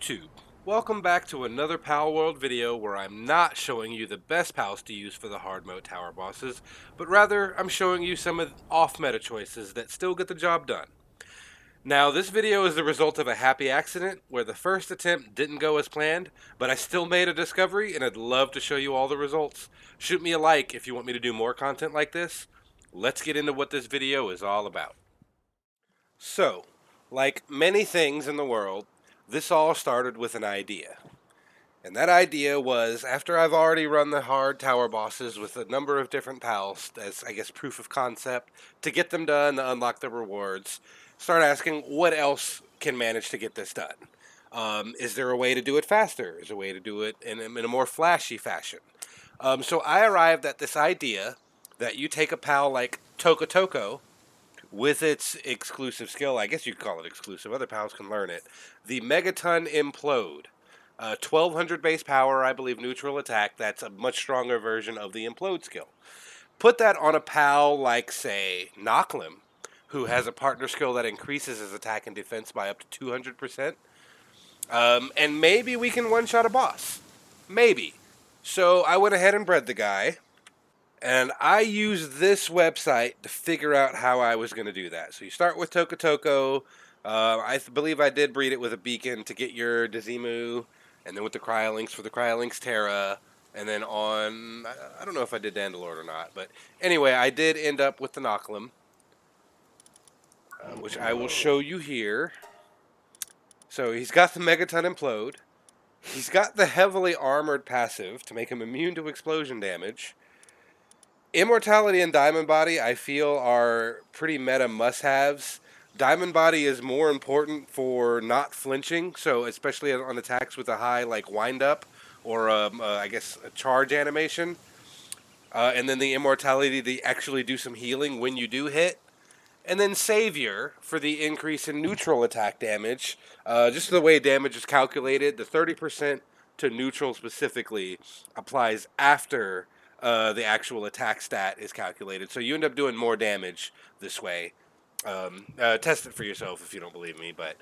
YouTube. Welcome back to another Pal World video where I'm not showing you the best pals to use for the hard mode tower bosses, but rather I'm showing you some of off-meta choices that still get the job done. Now, this video is the result of a happy accident where the first attempt didn't go as planned, but I still made a discovery and I'd love to show you all the results. Shoot me a like if you want me to do more content like this. Let's get into what this video is all about. So, like many things in the world, this all started with an idea. And that idea was, after I've already run the hard tower bosses with a number of different pals, as I guess proof of concept, to get them done, to unlock the rewards, start asking what else can manage to get this done. Is there a way to do it faster? Is there a way to do it in a more flashy fashion? So I arrived at this idea that you take a pal like Toko with its exclusive skill, I guess you could call it exclusive, other pals can learn it, the Megaton implode. 1200 base power, I believe neutral attack, that's a much stronger version of the implode skill. Put that on a pal like, say, Noclim, who has a partner skill that increases his attack and defense by up to 200%. And maybe we can one-shot a boss. Maybe. So I went ahead and bred the guy. And I used this website to figure out how I was going to do that. So you start with Toko. I believe I did breed it with a beacon to get your Dizimu, and then with the Cryolinks for the Cryolinks Terra, and then on, I don't know if I did Dandalord or not, but anyway, I did end up with the Noclim, which I will show you here. So he's got the Megaton Implode. He's got the heavily armored passive to make him immune to explosion damage. Immortality and Diamond Body, I feel, are pretty meta must-haves. Diamond Body is more important for not flinching, so especially on attacks with a high, like, wind-up, or, I guess, a charge animation. And then the Immortality to actually do some healing when you do hit. And then Savior for the increase in neutral attack damage. Just the way damage is calculated, the 30% to neutral specifically applies after the actual attack stat is calculated. So you end up doing more damage this way. Test it for yourself if you don't believe me. But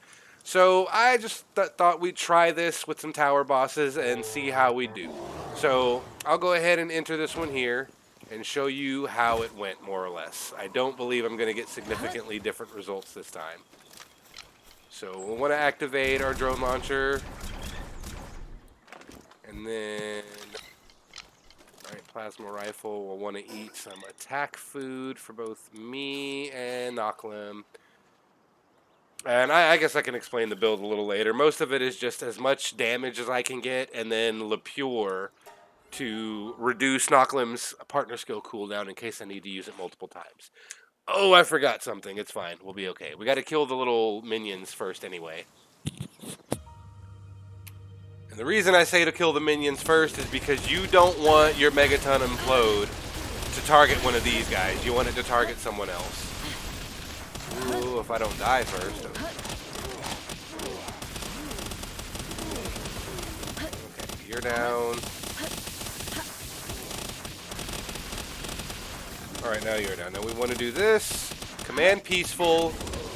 so I just thought we'd try this with some tower bosses and see how we do. So I'll go ahead and enter this one here and show you how it went, more or less. I don't believe I'm going to get significantly different results this time. So we'll want to activate our drone launcher. And then, alright, plasma rifle. We'll want to eat some attack food for both me and Noclim. And I guess I can explain the build a little later. Most of it is just as much damage as I can get, and then Le Pure to reduce Noclim's partner skill cooldown in case I need to use it multiple times. Oh, I forgot something. It's fine. We'll be okay. We got to kill the little minions first anyway. And the reason I say to kill the minions first is because you don't want your Megaton Implode to target one of these guys. You want it to target someone else. Ooh, if I don't die first. Okay, you're down. Alright, now you're down. Now we want to do this. Command Peaceful.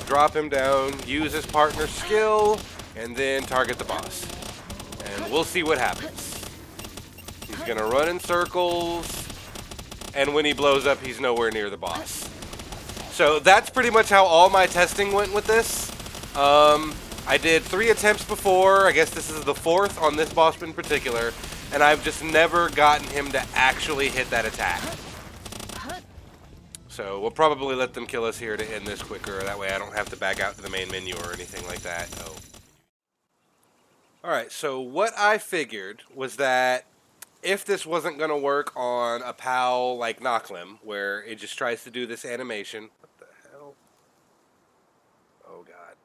Drop him down. Use his partner skill. And then target the boss. And we'll see what happens. He's going to run in circles. And when he blows up, he's nowhere near the boss. So that's pretty much how all my testing went with this. I did 3 attempts before. I guess this is the 4th on this boss in particular. And I've just never gotten him to actually hit that attack. So we'll probably let them kill us here to end this quicker. That way I don't have to back out to the main menu or anything like that. Oh. Alright, so what I figured was that if this wasn't going to work on a pal like Noclim, where it just tries to do this animation... What the hell? Oh god.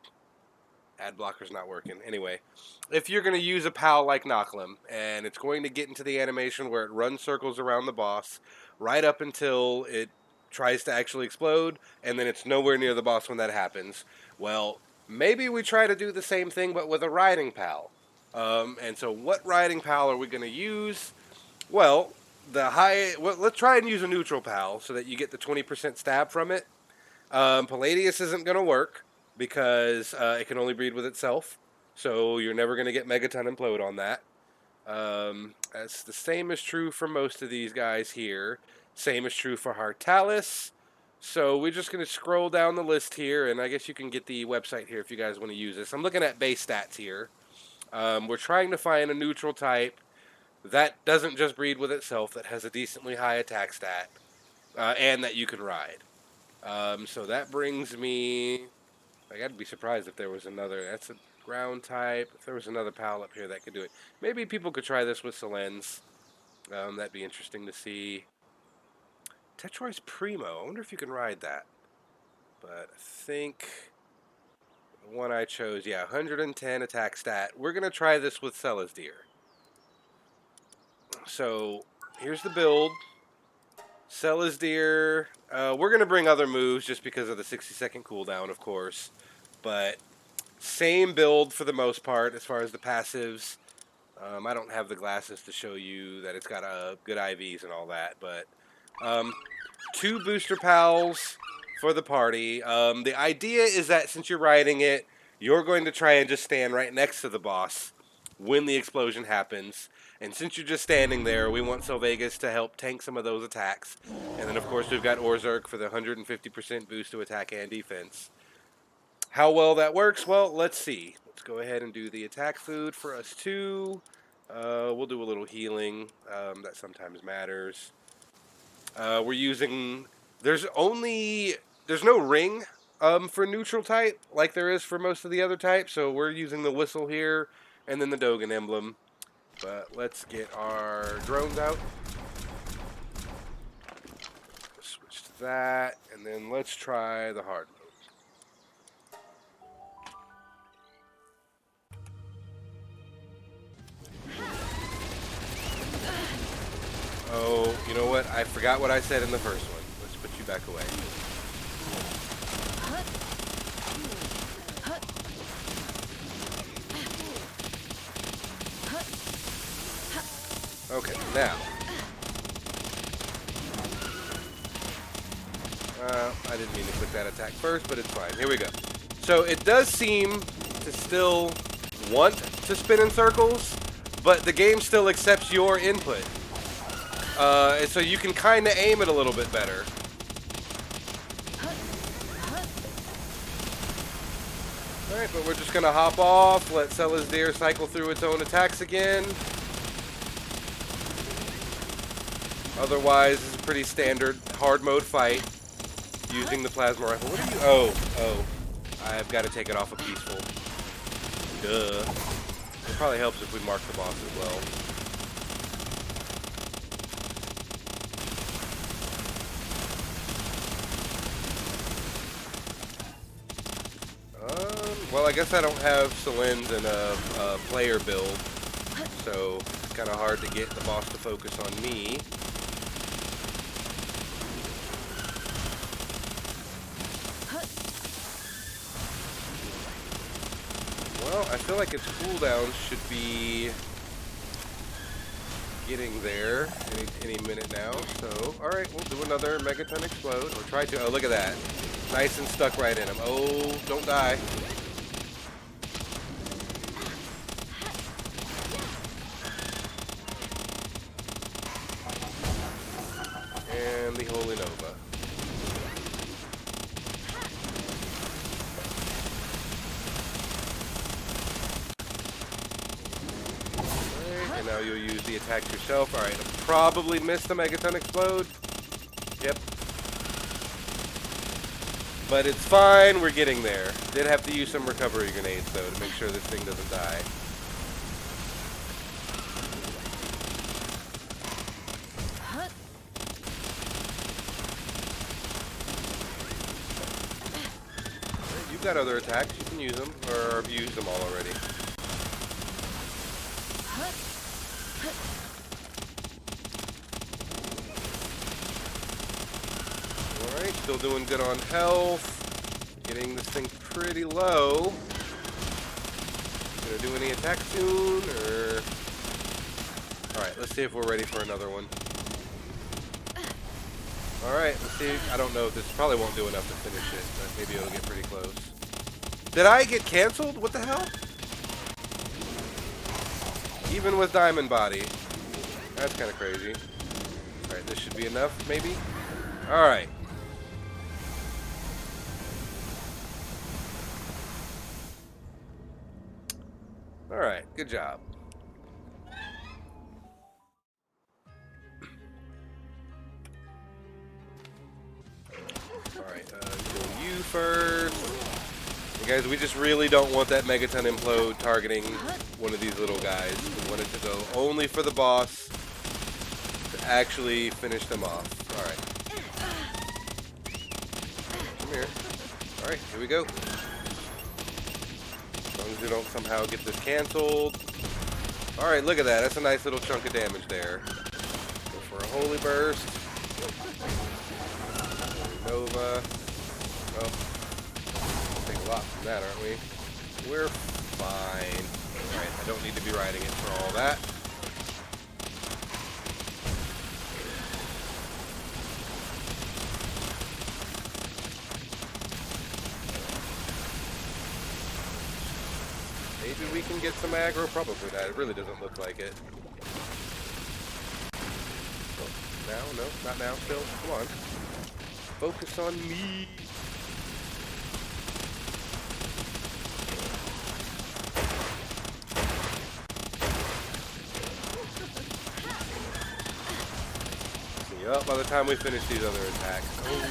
Ad blocker's not working. Anyway, if you're going to use a pal like Noclim, and it's going to get into the animation where it runs circles around the boss, right up until it tries to actually explode, and then it's nowhere near the boss when that happens, well, maybe we try to do the same thing, but with a riding pal. And so what riding pal are we going to use? Well, let's try and use a neutral pal so that you get the 20% stab from it. Palladius isn't going to work because it can only breed with itself. so you're never going to get Megaton implode on that. That's the same is true for most of these guys here. Same is true for Hartalis. So we're just going to scroll down the list here, and I guess you can get the website here if you guys want to use this. I'm looking at base stats here. We're trying to find a neutral type that doesn't just breed with itself, that has a decently high attack stat, and that you can ride. So that brings me... I'd be surprised if there was another... That's a ground type. If there was another pal up here that could do it. Maybe people could try this with Celesdir. That'd be interesting to see. Tetroy's Primo. I wonder if you can ride that. But I think the one I chose, yeah, 110 attack stat. We're going to try this with Celesdir. So here's the build. Celesdir. We're going to bring other moves just because of the 60-second cooldown, of course. But same build for the most part as far as the passives. I don't have the glasses to show you that it's got good IVs and all that, but 2 booster pals for the party. The idea is that since you're riding it, you're going to try and just stand right next to the boss when the explosion happens. And since you're just standing there, we want Sylvegas to help tank some of those attacks. And then, of course, we've got Orzurk for the 150% boost to attack and defense. How well that works? Well, let's see. Let's go ahead and do the attack food for us too. We'll do a little healing. That sometimes matters. We're using... There's no ring for neutral type like there is for most of the other types. So we're using the whistle here and then the Dogan emblem. But let's get our drones out. Switch to that. And then let's try the hard mode. Oh, you know what? I forgot what I said in the first one. Let's put you back away. Okay, now. I didn't mean to click that attack first, but it's fine. Here we go. So it does seem to still want to spin in circles, but the game still accepts your input. And so you can kind of aim it a little bit better. Alright, but we're just going to hop off, let Celesdir cycle through its own attacks again. Otherwise, it's a pretty standard hard mode fight using the plasma rifle. What are you? Oh. I've got to take it off of peaceful. Duh. It probably helps if we mark the boss as well. Well, I guess I don't have Celesdir in a player build, so it's kind of hard to get the boss to focus on me. Well, I feel like its cooldown should be getting there any minute now. So, alright, we'll do another Megaton explode. Or try to. Oh, look at that. Nice and stuck right in him. Oh, don't die. And the Holy Nova. And now you'll use the attack yourself. Alright, I'll probably miss the Megaton explode. Yep. But it's fine, we're getting there. Did have to use some recovery grenades, though, to make sure this thing doesn't die. You've got other attacks, you can use them, or have used them all already. Alright, still doing good on health. Getting this thing pretty low. Gonna do any attack soon, or... Alright, let's see if we're ready for another one. Alright, let's see. I don't know if this probably won't do enough to finish it, but maybe it'll get pretty close. Did I get canceled? What the hell? Even with Diamond Body. That's kind of crazy. Alright, this should be enough, maybe? Alright. Alright, good job. Alright, kill you first. And guys, we just really don't want that Megaton implode targeting one of these little guys. We want it to go only for the boss to actually finish them off. Alright. Come here. Alright, here we go. As long as we don't somehow get this canceled. Alright, look at that. That's a nice little chunk of damage there. Go for a Holy Burst. Nova. Oh. Take a lot from that, aren't we? We're fine. Alright, I don't need to be riding it for all that. Maybe we can get some aggro. Probably not. It really doesn't look like it. Oh, now? No, not now. Still. Come on. Focus on me. Yup, by the time we finish these other attacks. Oh.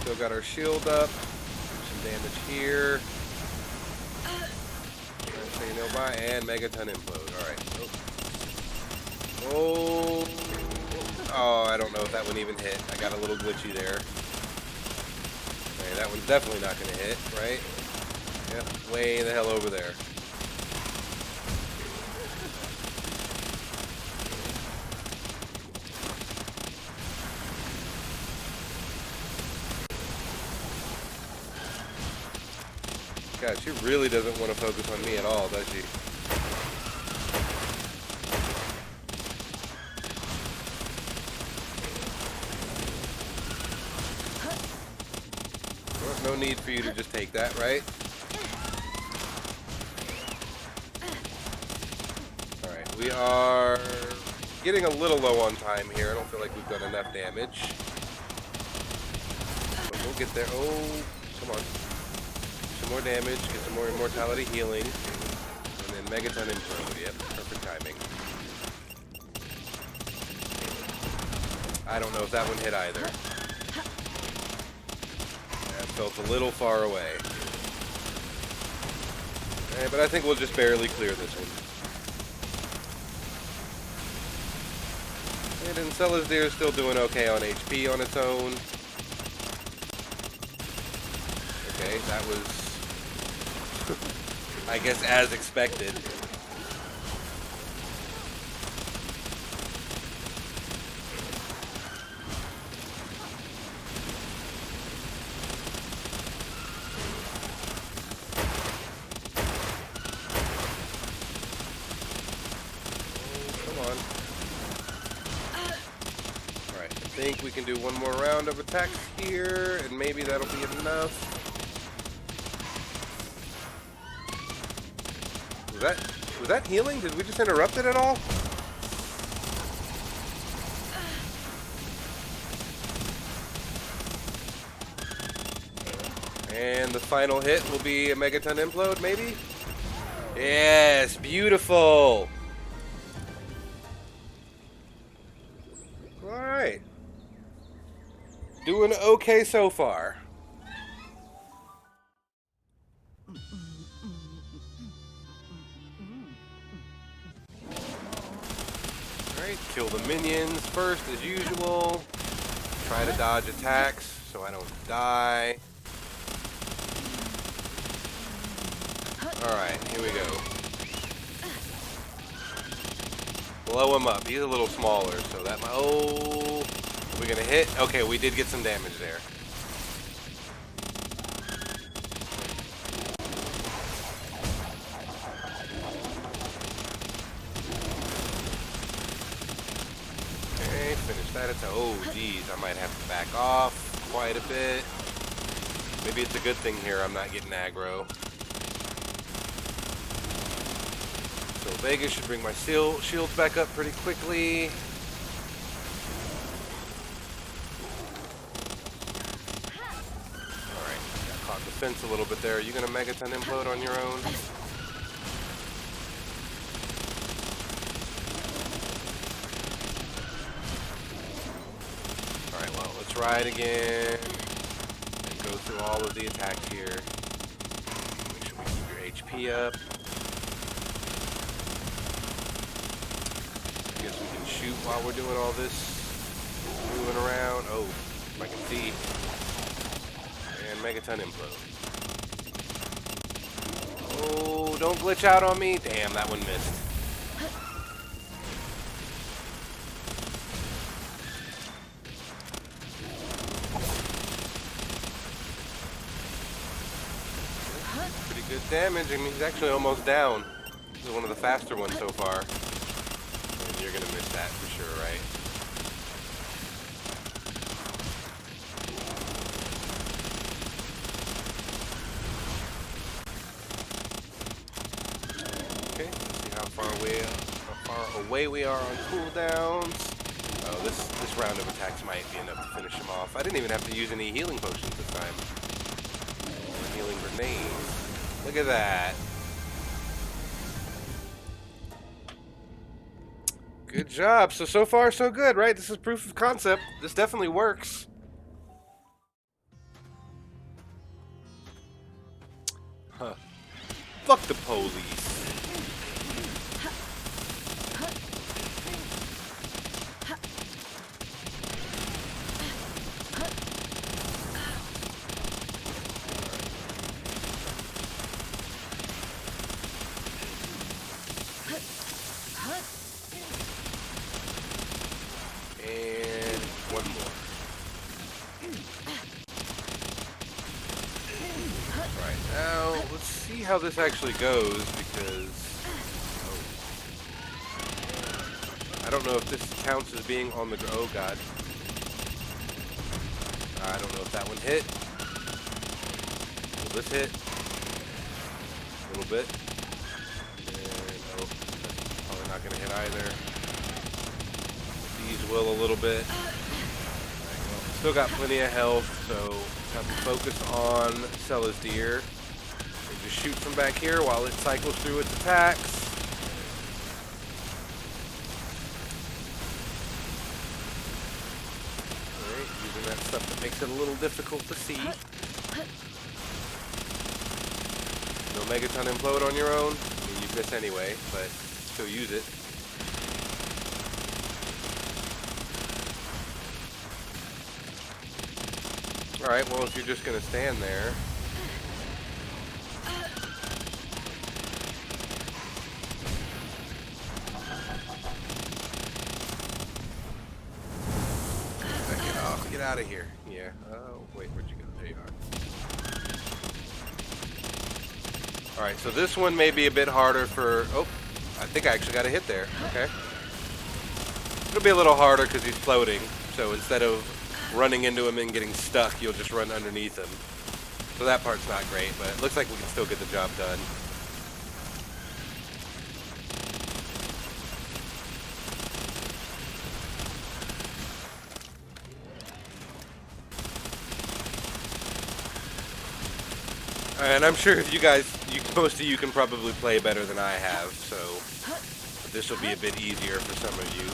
Still got our shield up. Some damage here. Say no bye, and Megaton implode. Alright. Oh. Oh, I don't know if that one even hit. I got a little glitchy there. Okay, that one's definitely not going to hit, right? Yeah, way the hell over there. God, she really doesn't want to focus on me at all, does she? Well, no need for you to just take that, right? Alright, we are getting a little low on time here. I don't feel like we've done enough damage. But we'll get there. Oh, come on. More damage, get some more immortality healing, and then Megaton implode. Yep, perfect timing. I don't know if that one hit either. That felt a little far away. But I think we'll just barely clear this one. And then Celesdir is still doing okay on HP on its own. Okay, that was I guess as expected. Oh, come on. Alright, I think we can do one more round of attacks here, and maybe that'll be enough. Was that healing? Did we just interrupt it at all? And the final hit will be a Megaton implode, maybe? Yes, beautiful! Alright. Doing okay so far. Kill the minions first as usual. Try to dodge attacks so I don't die. Alright, here we go. Blow him up. He's a little smaller, so that might... Oh! Are we gonna hit? Okay, we did get some damage there. Finish that Megaton. Oh, geez, I might have to back off quite a bit. Maybe it's a good thing here I'm not getting aggro. So Vega should bring my shields back up pretty quickly. Alright, got caught the fence a little bit there. Are you going to Megaton implode on your own? Alright, well, let's ride again. And go through all of the attacks here. Make sure we keep your HP up. Guess we can shoot while we're doing all this moving around. Oh, if I can see. And Megaton implode. Oh, don't glitch out on me. Damn, that one missed. Pretty good damage. I mean, he's actually almost down. This is one of the faster ones so far. And you're gonna miss that for sure, right? Okay, let's see how far away we are on cooldowns. Oh, this round of attacks might be enough to finish him off. I didn't even have to use any healing potions this time. Or healing grenades. Look at that. Good job. So far, so good, right? This is proof of concept. This definitely works. Huh. Fuck the police. And one more. Alright, now let's see how this actually goes because I don't know if this counts as being on the oh god. I don't know if that one hit. Will this hit? A little bit. And oh, that's probably not gonna hit either. These will a little bit. Right, well, still got plenty of health, so have to focus on Celesdir. And just shoot from back here while it cycles through its attacks. Alright, using that stuff that makes it a little difficult to see. No Megaton implode on your own. I mean, you'd miss anyway, but still use it. Alright, well, if you're just going to stand there. Get off, get out of here. Yeah. Oh, wait, where'd you go? There you are. Alright, so this one may be a bit harder for... Oh, I think I actually got a hit there. Okay. It'll be a little harder because he's floating. So instead of running into him and getting stuck, you'll just run underneath him. So that part's not great, but it looks like we can still get the job done. And I'm sure if you guys, most of you can probably play better than I have, so this will be a bit easier for some of you.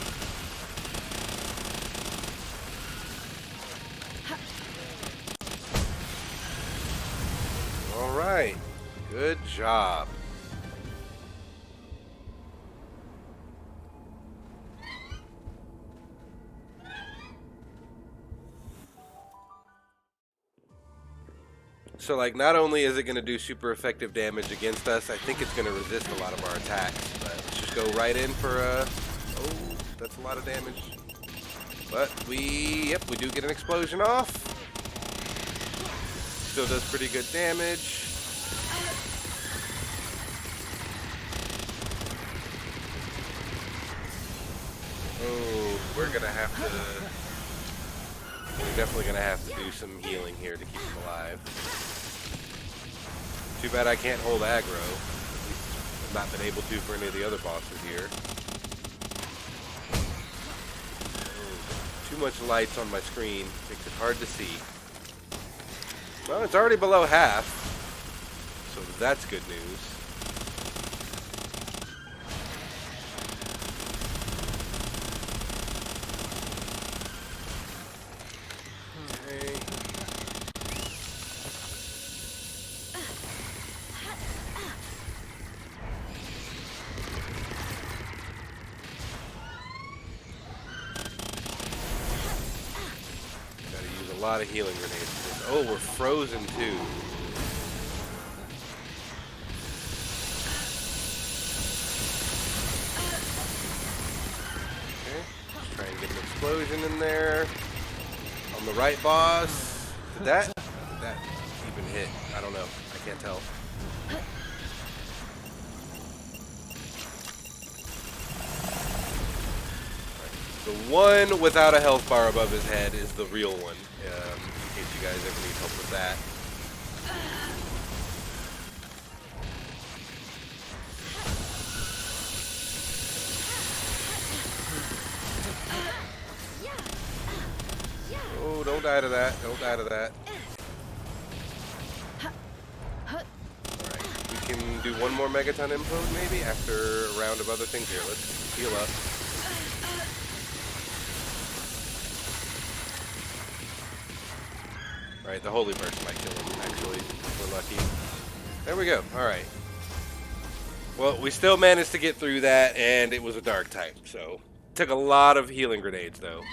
Alright, good job. So like not only is it going to do super effective damage against us, I think it's going to resist a lot of our attacks. But let's just go right in for oh, that's a lot of damage. But we do get an explosion off. Still does pretty good damage. Oh, we're gonna have to We're definitely going to have to do some healing here to keep him alive. Too bad I can't hold aggro. At least I've not been able to for any of the other bosses here. Too much lights on my screen makes it hard to see. Well, it's already below half, so that's good news. Okay. A lot of healing grenades for this. Oh, we're frozen too. Okay, let's try and get an explosion in there. On the right, boss. Did that even hit? I don't know. I can't tell. The one without a health bar above his head is the real one, in case you guys ever need help with that. Oh, don't die to that. Don't die to that. Alright, we can do one more Megaton implode maybe after a round of other things here. Let's heal up. Alright, the Holy Burst might kill him, actually, if we're lucky. There we go, alright. Well, we still managed to get through that, and it was a dark type, so... Took a lot of healing grenades, though.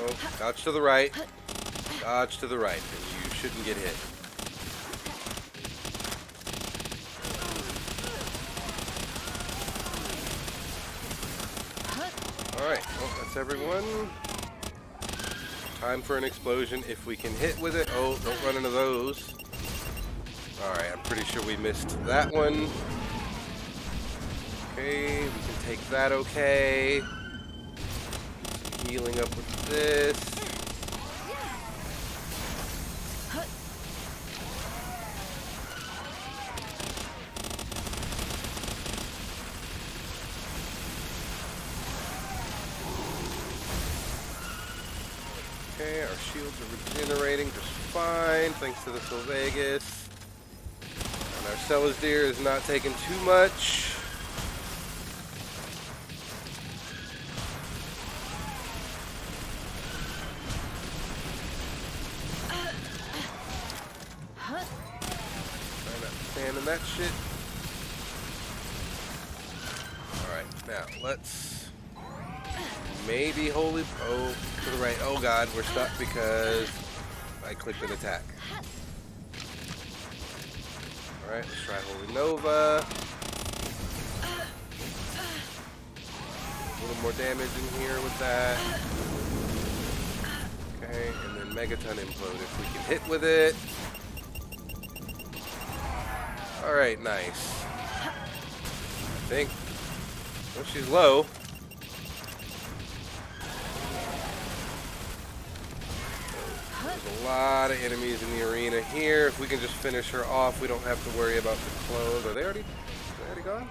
Oh, dodge to the right. Dodge to the right, and you shouldn't get hit. Alright, well, that's everyone. Time for an explosion if we can hit with it. Oh, don't run into those. Alright, I'm pretty sure we missed that one. Okay, we can take that okay. Some healing up with this. Okay, our shields are regenerating just fine, thanks to the Vegas. And our Celesdir is not taking too much. Trying not to stand in that shit. Alright, now let's... Maybe holy... Oh, to the right. Oh god, we're stuck because I clicked an attack. Alright, let's try Holy Nova. A little more damage in here with that. Okay, and then Megaton implode if we can hit with it. Alright, nice. I think... Well, she's low. There's a lot of enemies in the arena here. If we can just finish her off, we don't have to worry about the clothes. Are they already gone?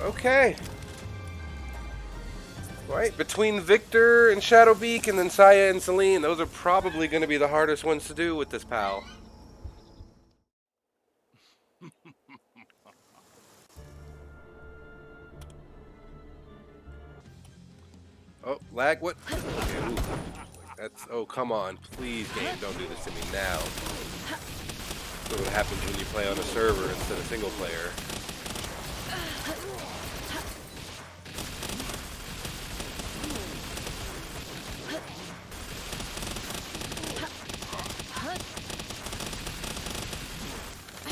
Okay. Right, between Victor and Shadowbeak and then Saya and Celine, those are probably going to be the hardest ones to do with this pal. Oh, lag, what? Okay, ooh. That's, oh, come on. Please, game, don't do this to me now. That's what happens when you play on a server instead of single player.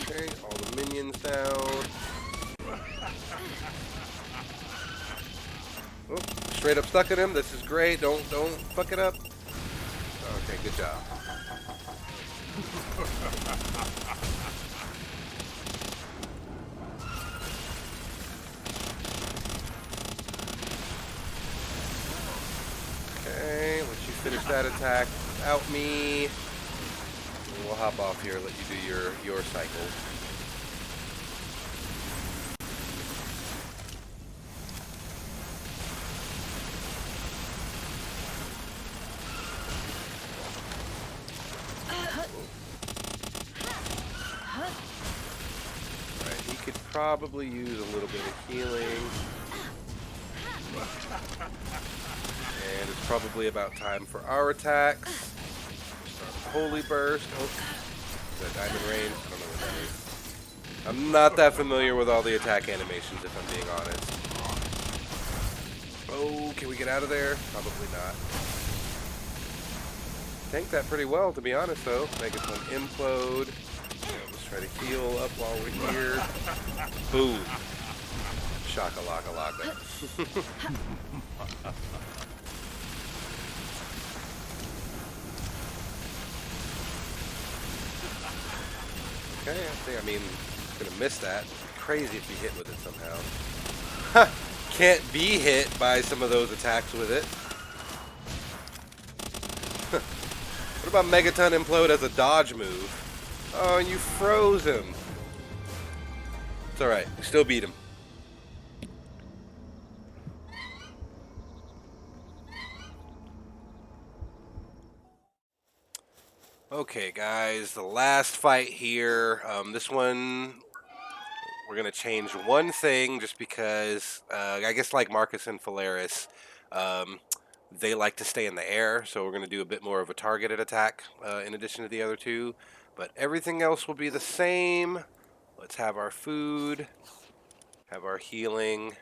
Okay, all the minions down. Oh, straight up stuck at him. This is great. Don't fuck it up. Okay, good job. that attack without me. We'll hop off here and let you do your cycle. Alright, he could probably use a little bit of healing. And it's probably about time for our attacks. Start with Holy Burst. Oh, is that Diamond Rain? I don't know what that is. I'm not that familiar with all the attack animations, if I'm being honest. Oh, can we get out of there? Probably not. Tanked that pretty well, to be honest, though. Megaton implode. Let's try to heal up while we're here. Boom. Shaka-laka-laka. Okay, I mean, gonna miss that. Crazy if you hit with it somehow. Can't be hit by some of those attacks with it. What about Megaton implode as a dodge move? Oh, and you froze him. It's alright, we still beat him. Okay, guys, the last fight here. This one, we're going to change one thing just because, I guess like Marcus and Phalaris, they like to stay in the air, so we're going to do a bit more of a targeted attack in addition to the other two. But everything else will be the same. Let's have our food, have our healing,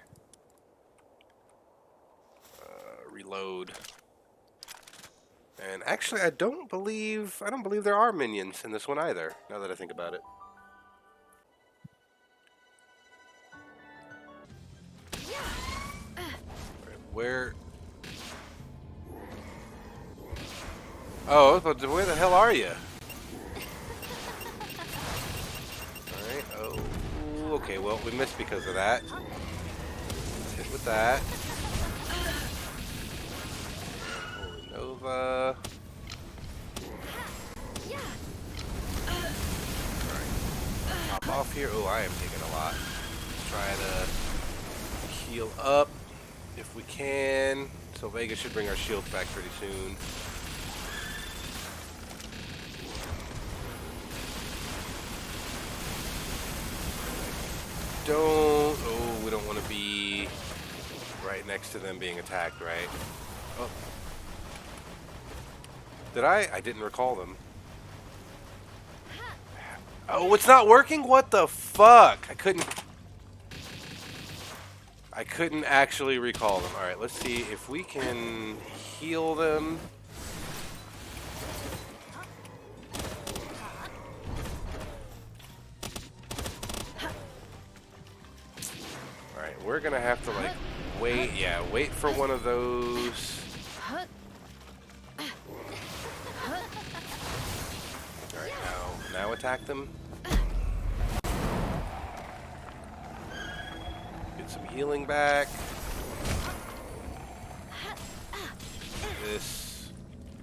reload. And actually, I don't believe there are minions in this one either, now that I think about it. Right, where? Oh, but where the hell are you? Alright, oh, okay, well, we missed because of that. Let's hit with that. Nova. Alright. Hop off here. Oh, I am taking a lot. Let's try to heal up if we can. So Vega should bring our shields back pretty soon. We don't want to be right next to them being attacked, right? Oh. Did I? I didn't recall them. Oh, it's not working? What the fuck? I couldn't actually recall them. Alright, let's see if we can heal them. Alright, we're gonna have to like wait for one of those. Alright, now attack them. Get some healing back. This,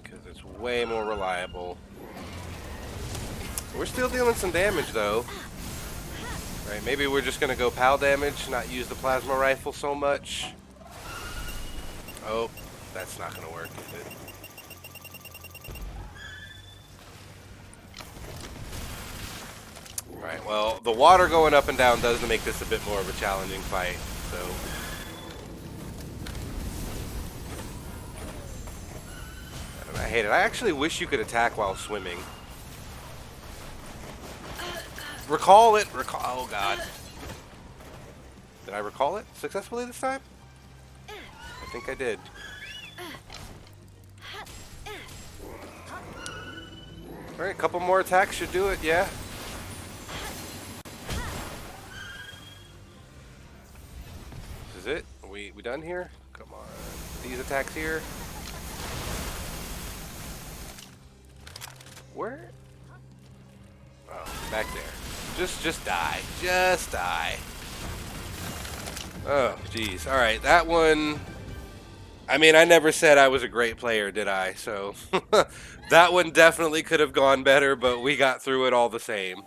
because it's way more reliable. We're still dealing some damage though. Right, maybe we're just gonna go PAL damage, not use the plasma rifle so much. Oh, that's not gonna work, is it? Right, well, the water going up and down does make this a bit more of a challenging fight, so... I hate it. I actually wish you could attack while swimming. Recall it! Oh, God. Did I recall it successfully this time? I think I did. Alright, a couple more attacks should do it, yeah. Is it? Are we done here? Come on. These attacks here. Where? Oh, back there. Just die. Just die. Oh, jeez. Alright, that one... I mean, I never said I was a great player, did I? So that one definitely could have gone better, but we got through it all the same.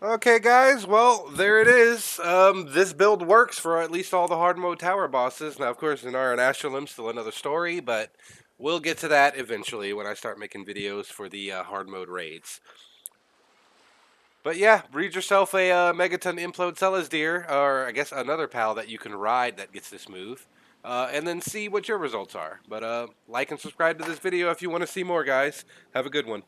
Okay, guys, well, there it is. This build works for at least all the hard mode tower bosses. Now, of course, Inara and Astralim's still another story, but we'll get to that eventually when I start making videos for the hard mode raids. But yeah, breed yourself a Megaton implode Celesdir, or I guess another pal that you can ride that gets this move, and then see what your results are. But like and subscribe to this video if you want to see more, guys. Have a good one.